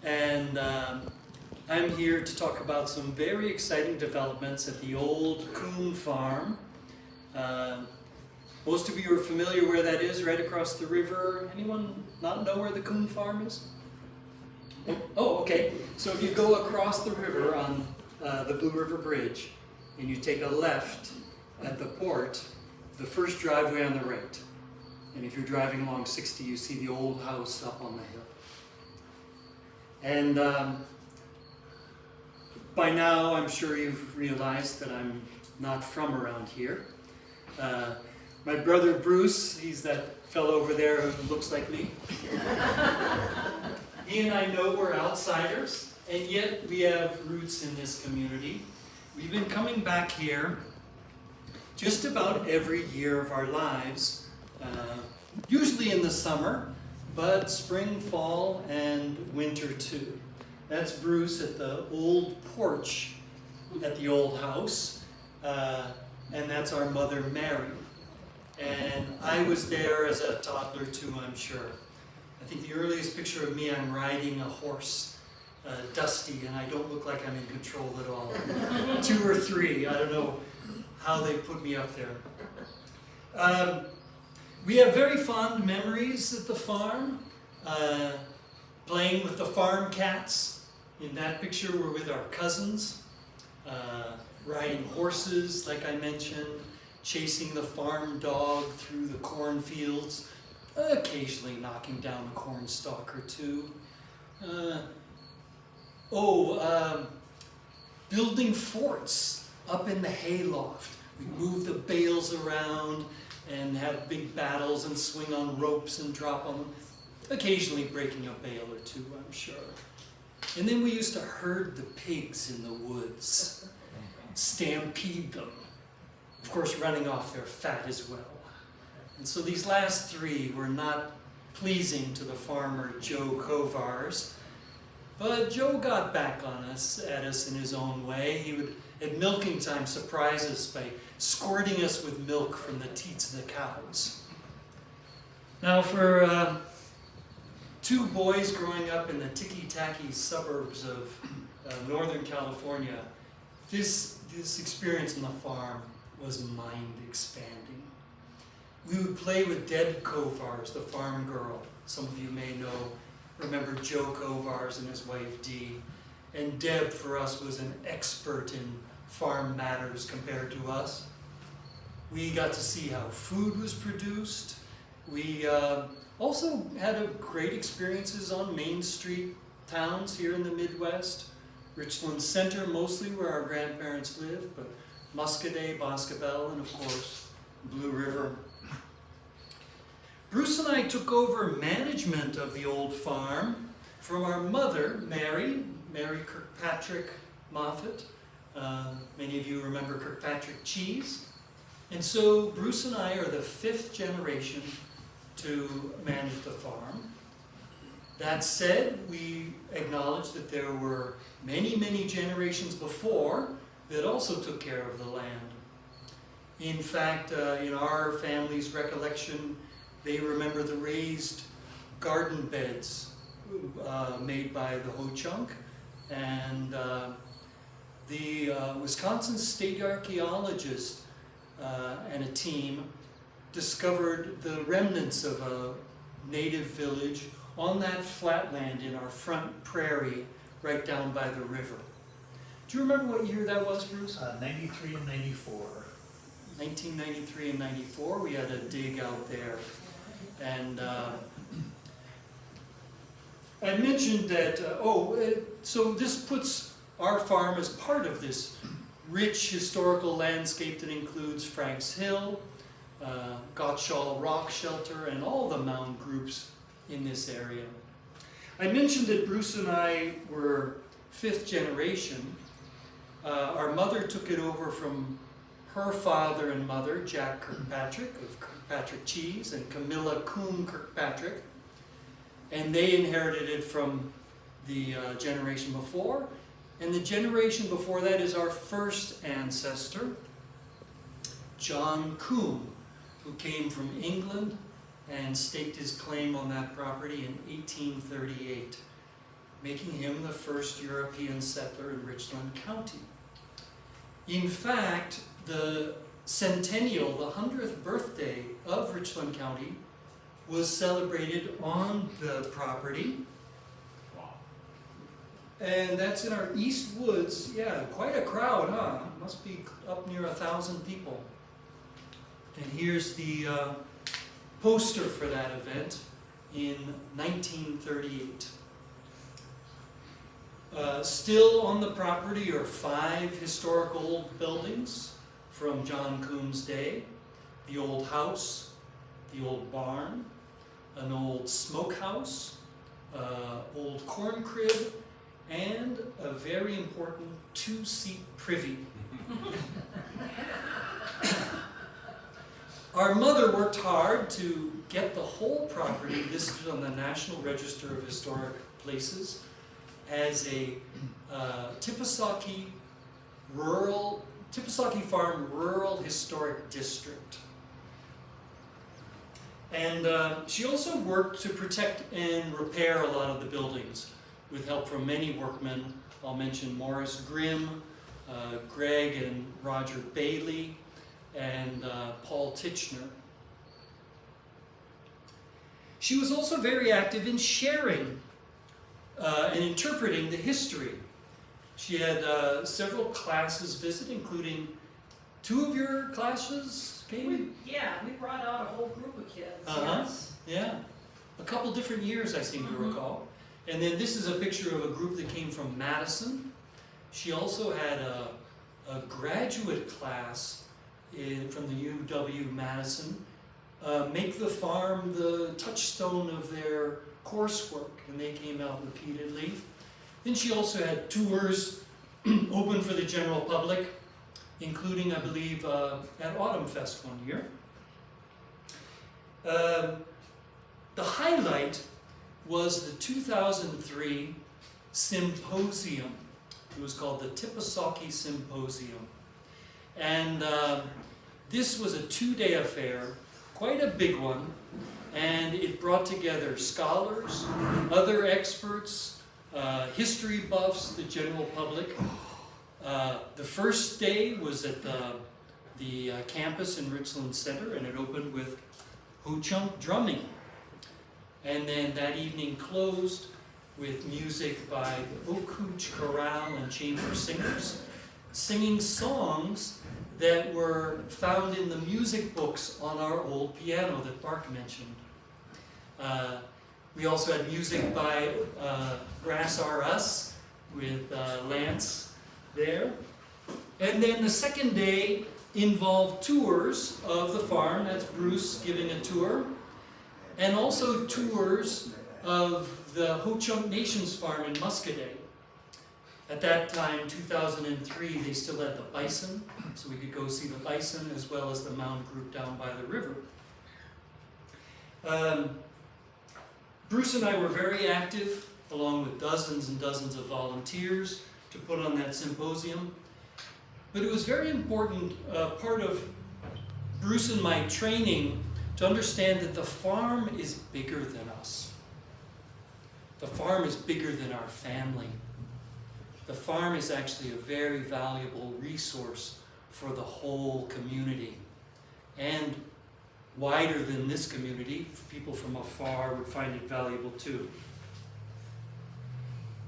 and I'm here to talk about some very exciting developments at the old Coumbe Farm. Most of you are familiar where that is, right across the river. Anyone not know where the Coumbe Farm is? Oh, okay. So if you go across the river on the Blue River Bridge, and you take a left at the port, the first driveway on the right. And if you're driving along 60, you see the old house up on the hill. And by now, I'm sure you've realized that I'm not from around here. My brother Bruce, he's that fellow over there who looks like me. He and I know we're outsiders, and yet we have roots in this community. We've been coming back here just about every year of our lives, usually in the summer, but spring, fall, and winter too. That's Bruce at the old porch at the old house, and that's our mother Mary. And I was there as a toddler too, I'm sure. I think the earliest picture of me, I'm riding a horse, Dusty, and I don't look like I'm in control at all. 2 or 3, I don't know how they put me up there. We have very fond memories at the farm, playing with the farm cats. In that picture, we're with our cousins, riding horses, like I mentioned, chasing the farm dog through the cornfields, occasionally knocking down a corn stalk or two. Building forts up in the hayloft. We move the bales around and have big battles and swing on ropes and drop on them. Occasionally breaking a bale or two, I'm sure. And then we used to herd the pigs in the woods, stampede them, of course running off their fat as well. And so these last 3 were not pleasing to the farmer Joe Kovars, but Joe got back at us in his own way. He would, at milking time, surprise us by squirting us with milk from the teats of the cows. Now for 2 boys growing up in the ticky-tacky suburbs of Northern California, this experience on the farm was mind-expanding. We would play with Deb Kovars, the farm girl. Some of you may remember Joe Kovars and his wife Dee. And Deb, for us, was an expert in farm matters compared to us. We got to see how food was produced. We also had great experiences on Main Street towns here in the Midwest. Richland Center, mostly where our grandparents lived, but Muscadet, Boscobel, and of course, Blue River. Bruce and I took over management of the old farm from our mother, Mary Kirkpatrick Moffat. Many of you remember Kirkpatrick cheese. And so Bruce and I are the 5th generation to manage the farm. That said, we acknowledge that there were many, many generations before that also took care of the land. In fact, in our family's recollection, they remember the raised garden beds made by the Ho-Chunk, and the Wisconsin state archaeologist and a team discovered the remnants of a native village on that flatland in our front prairie right down by the river. Do you remember what year that was, Bruce? 93 and 94. 1993 and 94, we had a dig out there. And I mentioned that, so this puts our farm as part of this rich historical landscape that includes Franks Hill, Gottschall Rock Shelter, and all the mound groups in this area. I mentioned that Bruce and I were 5th generation. Our mother took it over from her father and mother, Jack Kirkpatrick of Kirkpatrick Cheese and Camilla Coombe Kirkpatrick, and they inherited it from the generation before. And the generation before that is our first ancestor, John Coombe, who came from England and staked his claim on that property in 1838. making him the first European settler in Richland County. In fact, the centennial, the 100th birthday of Richland County, was celebrated on the property. Wow. And that's in our East Woods. Yeah, quite a crowd, huh? Must be up near 1,000 people. And here's the poster for that event in 1938. Still on the property are 5 historical old buildings from John Coombe's day. The old house, the old barn, an old smokehouse, old corn crib, and a very important 2-seat privy. Our mother worked hard to get the whole property listed on the National Register of Historic Places as a Tippasaki Farm Rural Historic District. And she also worked to protect and repair a lot of the buildings with help from many workmen. I'll mention Morris Grimm, Greg and Roger Bailey, and Paul Titchener. She was also very active in sharing and interpreting the history. She had several classes visit, including 2 of your classes came? We brought out a whole group of kids. Yes. Yeah, a couple different years I seem to recall. And then this is a picture of a group that came from Madison. She also had a graduate class from the UW-Madison, make the farm the touchstone of their coursework, and they came out repeatedly. Then she also had tours open for the general public, including, I believe, at Autumn Fest one year. The highlight was the 2003 symposium. It was called the Tippasaki Symposium. And this was a 2-day affair, quite a big one, and it brought together scholars, other experts, history buffs, the general public. The first day was at the campus in Richland Center, and it opened with Ho-Chunk drumming. And then that evening closed with music by the Okooch Chorale and Chamber Singers, singing songs that were found in the music books on our old piano that Mark mentioned. We also had music by Brass R Us with Lance there. And then the second day involved tours of the farm. That's Bruce giving a tour. And also tours of the Ho-Chunk Nations farm in Muscadet. At that time, 2003, they still had the bison, so we could go see the bison as well as the mound group down by the river. Bruce and I were very active, along with dozens and dozens of volunteers, to put on that symposium. But it was very important, part of Bruce and my training, to understand that the farm is bigger than us. The farm is bigger than our family. The farm is actually a very valuable resource for the whole community. And wider than this community, people from afar would find it valuable too.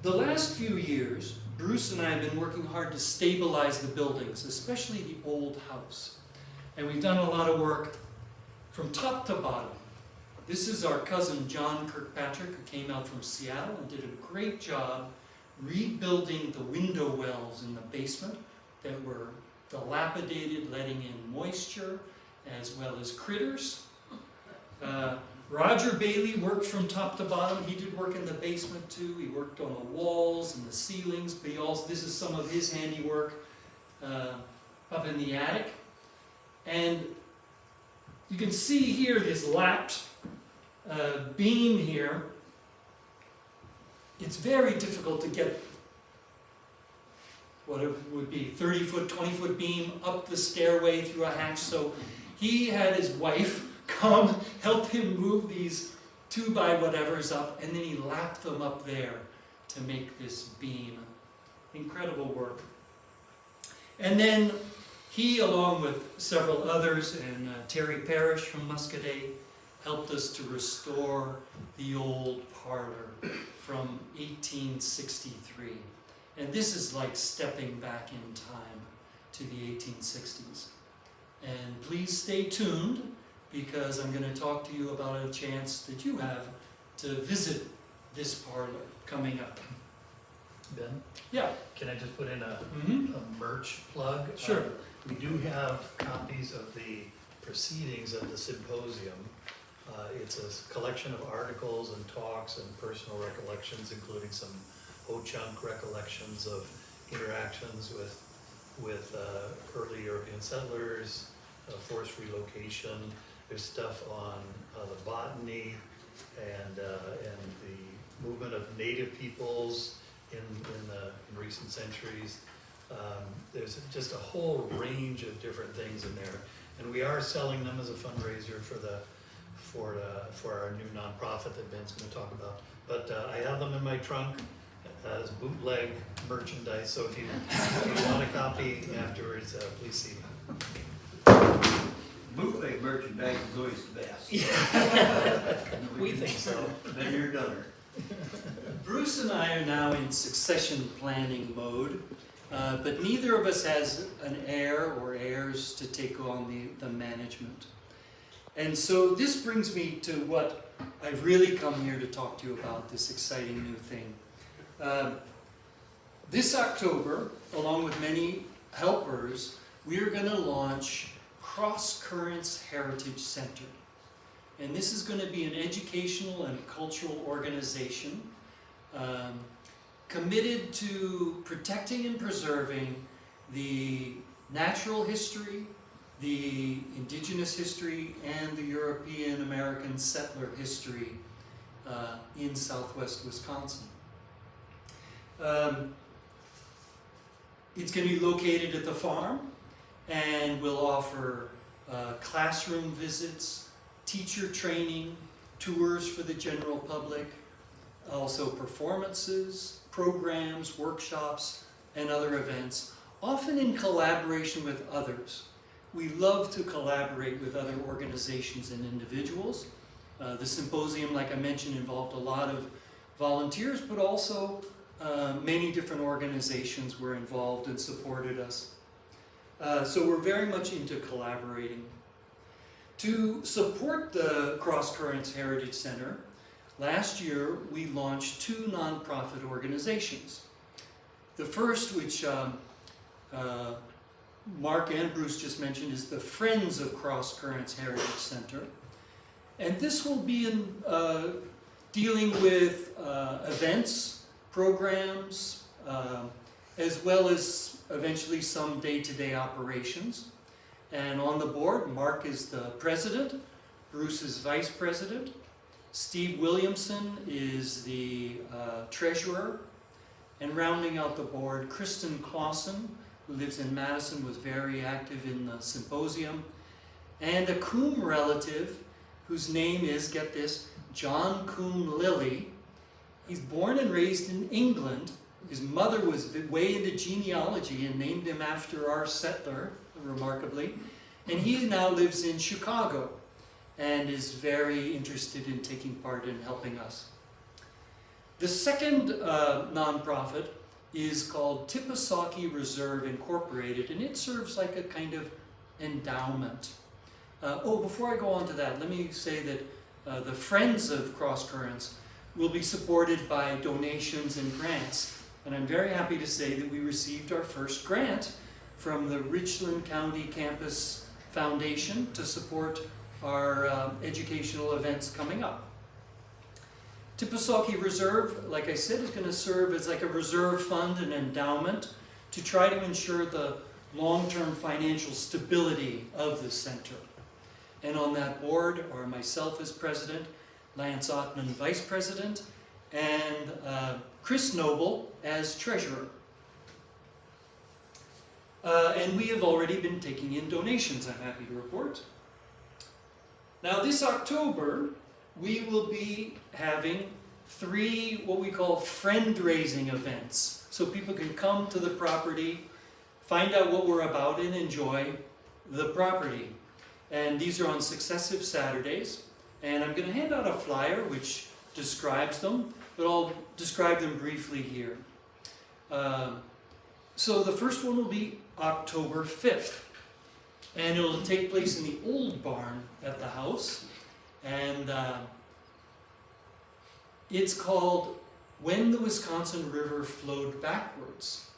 The last few years, Bruce and I have been working hard to stabilize the buildings, especially the old house. And we've done a lot of work from top to bottom. This is our cousin John Kirkpatrick, who came out from Seattle and did a great job rebuilding the window wells in the basement that were dilapidated, letting in moisture as well as critters. Roger Bailey worked from top to bottom. He did work in the basement too. He worked on the walls and the ceilings, but he also, this is some of his handiwork up in the attic. And you can see here this lapped beam here. It's very difficult to get what it would be 30-foot, 20-foot beam up the stairway through a hatch. So he had his wife come help him move these 2x-whatevers up, and then he lapped them up there to make this beam. Incredible work. And then he, along with several others, and Terry Parrish from Muscadet, helped us to restore the old parlor from 1863. And this is like stepping back in time to the 1860s. And please stay tuned, because I'm going to talk to you about a chance that you have to visit this parlor coming up. Ben, Yeah. can I just put in a merch plug? Sure. We do have copies of the proceedings of the symposium. It's a collection of articles and talks and personal recollections, including some Ho-Chunk recollections of interactions with early European settlers, forced relocation. There's stuff on the botany and the movement of native peoples in recent centuries. There's just a whole range of different things in there, and we are selling them as a fundraiser for our new nonprofit that Ben's going to talk about. But I have them in my trunk as bootleg merchandise, so if you want a copy afterwards, please see me. Bootleg merchandise is always the best. We think so. Then you're done. Bruce and I are now in succession planning mode, but neither of us has an heir or heirs to take on the management. And so this brings me to what I've really come here to talk to you about, this exciting new thing. This October, along with many helpers, we are going to launch Crosscurrents Heritage Center. And this is going to be an educational and cultural organization committed to protecting and preserving the natural history, the indigenous history, and the European American settler history in southwest Wisconsin. It's going to be located at the farm, and we'll offer classroom visits, teacher training, tours for the general public, also performances, programs, workshops, and other events, often in collaboration with others. We love to collaborate with other organizations and individuals. The symposium, like I mentioned, involved a lot of volunteers, but also many different organizations were involved and supported us. So we're very much into collaborating. To support the Crosscurrents Heritage Center, last year we launched two nonprofit organizations. The first, which Mark and Bruce just mentioned, is the Friends of Crosscurrents Heritage Center. And this will be dealing with events, programs, as well as eventually some day-to-day operations. And on the board, Mark is the president, Bruce is vice president, Steve Williamson is the treasurer, and rounding out the board, Kristen Clausen, who lives in Madison, was very active in the symposium, and a Coumbe relative whose name is, get this, John Coumbe Lilly. He's born and raised in England. His mother was way into genealogy and named him after our settler, remarkably. And he now lives in Chicago and is very interested in taking part in helping us. The second nonprofit is called Tippasawkee Reserve Incorporated, and it serves like a kind of endowment. Before I go on to that, let me say that the Friends of Crosscurrents will be supported by donations and grants. And I'm very happy to say that we received our first grant from the Richland County Campus Foundation to support our educational events coming up. Tippasawkee Reserve, like I said, is going to serve as like a reserve fund and endowment to try to ensure the long-term financial stability of the center. And on that board are myself as president, Lance Ottman vice president, and Chris Noble as treasurer. And we have already been taking in donations, I'm happy to report. Now this October, we will be having 3 what we call friend-raising events. So people can come to the property, find out what we're about, and enjoy the property. And these are on successive Saturdays. And I'm going to hand out a flyer which describes them, but I'll describe them briefly here. So the first one will be October 5th. And it'll take place in the old barn at the house. And it's called When the Wisconsin River Flowed Backwards.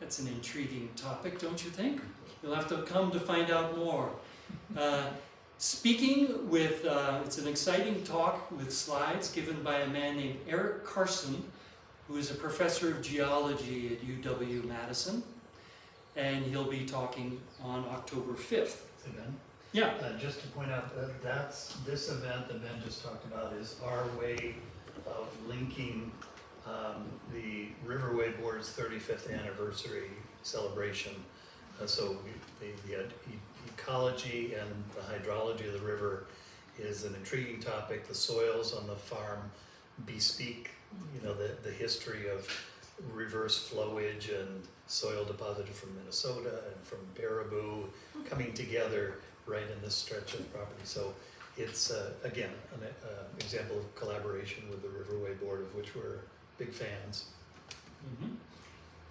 That's an intriguing topic, don't you think? You'll have to come to find out more. Speaking with, it's an exciting talk with slides given by a man named Eric Carson, who is a professor of geology at UW-Madison. And he'll be talking on October 5th. Hey, Ben? Yeah. Just to point out that this event that Ben just talked about is our way of linking the Riverway Board's 35th anniversary celebration. So the ecology and the hydrology of the river is an intriguing topic. The soils on the farm bespeak, the history of reverse flowage and soil deposited from Minnesota and from Baraboo coming together right in this stretch of property. So it's, again, an example of collaboration with the Riverway Board, of which we're big fans. Mm-hmm.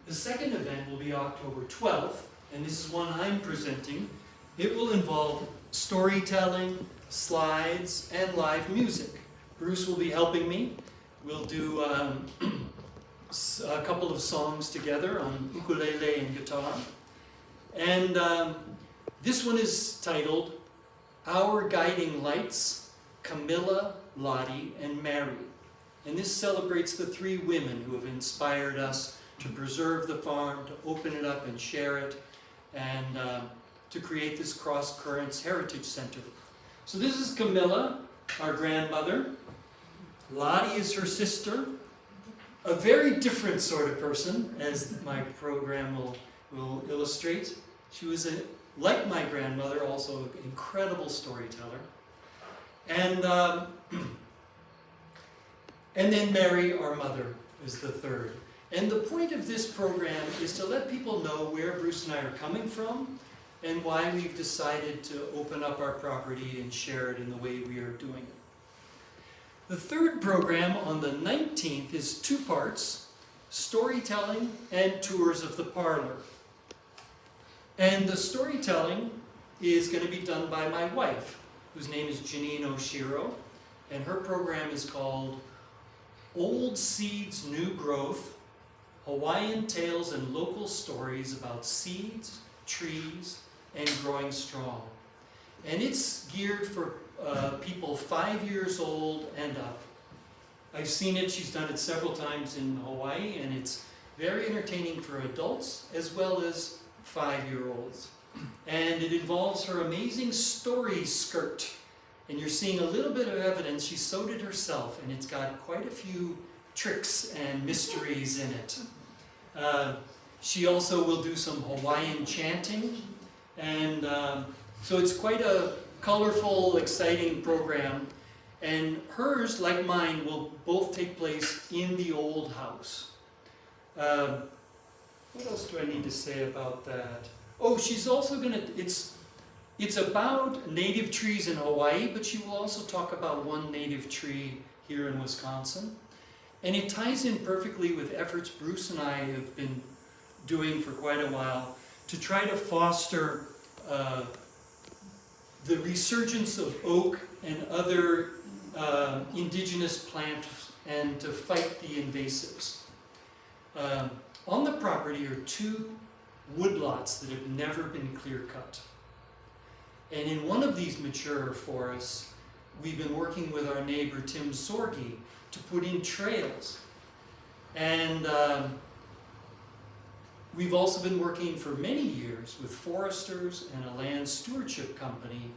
The second event will be October 12th, and this is one I'm presenting. It will involve storytelling, slides, and live music. Bruce will be helping me. We'll do a couple of songs together on ukulele and guitar. And this one is titled Our Guiding Lights, Camilla, Lottie, and Mary. And this celebrates the 3 women who have inspired us to preserve the farm, to open it up and share it, and to create this Crosscurrents Heritage Center. So this is Camilla, our grandmother. Lottie is her sister, a very different sort of person, as my program will illustrate. She was, like my grandmother, also an incredible storyteller. And then Mary, our mother, is the third. And the point of this program is to let people know where Bruce and I are coming from and why we've decided to open up our property and share it in the way we are doing it. The third program on the 19th is 2 parts, storytelling and tours of the parlor. And the storytelling is going to be done by my wife, whose name is Janine Oshiro, and her program is called Old Seeds, New Growth, Hawaiian Tales and Local Stories About Seeds, Trees, and Growing Strong. And it's geared for people 5 years old and up. I've seen it, she's done it several times in Hawaii, and it's very entertaining for adults as well as 5-year-olds. And it involves her amazing story skirt. And you're seeing a little bit of evidence. She sewed it herself, and it's got quite a few tricks and mysteries in it. She also will do some Hawaiian chanting, and so it's quite a colorful, exciting program. And hers, like mine, will both take place in the old house. What else do I need to say about that? Oh, she's also going to, it's about native trees in Hawaii, but she will also talk about one native tree here in Wisconsin. And it ties in perfectly with efforts Bruce and I have been doing for quite a while to try to foster the resurgence of oak and other indigenous plants and to fight the invasives. On the property are 2 woodlots that have never been clear-cut. And in one of these mature forests, we've been working with our neighbor Tim Sorge to put in trails. And we've also been working for many years with foresters and a land stewardship company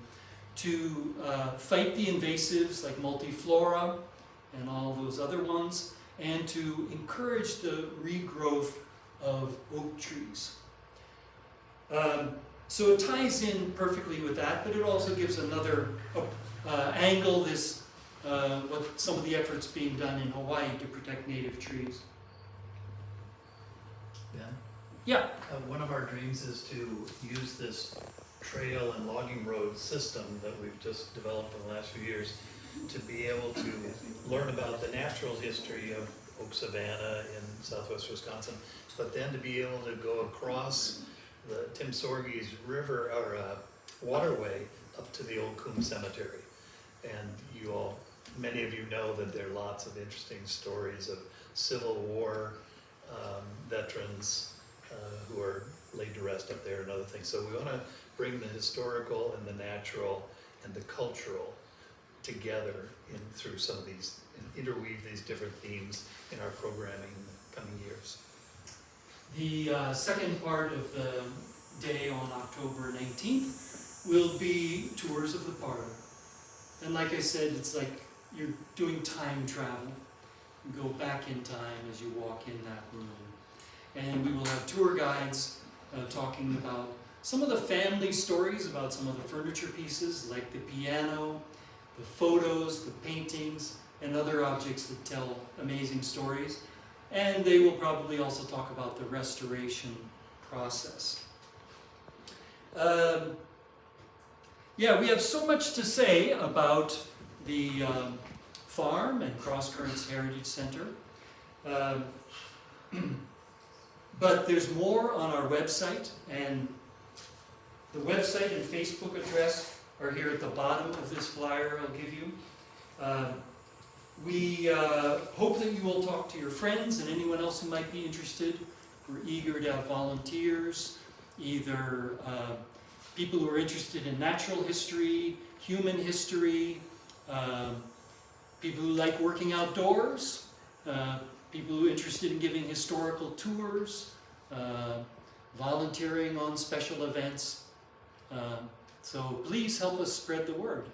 to fight the invasives like multiflora and all those other ones, and to encourage the regrowth of oak trees. So it ties in perfectly with that, but it also gives another angle, this what some of the efforts being done in Hawaii to protect native trees. Ben? Yeah. One of our dreams is to use this trail and logging road system that we've just developed in the last few years to be able to learn about the natural history of oak savanna in southwest Wisconsin, but then to be able to go across the Tim Sorge's river or waterway up to the old Coumbe Cemetery. And you all, many of you know that there are lots of interesting stories of Civil War veterans who are laid to rest up there and other things. So we want to bring the historical and the natural and the cultural together through some of these, and interweave these different themes in our programming in the coming years. The second part of the day on October 19th will be tours of the park. And like I said, it's like you're doing time travel. You go back in time as you walk in that room. And we will have tour guides talking about some of the family stories about some of the furniture pieces, like the piano, the photos, the paintings, and other objects that tell amazing stories. And they will probably also talk about the restoration process. Yeah, we have so much to say about the farm and Crosscurrents Heritage Center. But there's more on our website, and the website and Facebook address are here at the bottom of this flyer I'll give you. We hope that you will talk to your friends and anyone else who might be interested. We're eager to have volunteers, either people who are interested in natural history, human history, people who like working outdoors, people who are interested in giving historical tours, volunteering on special events. So please help us spread the word.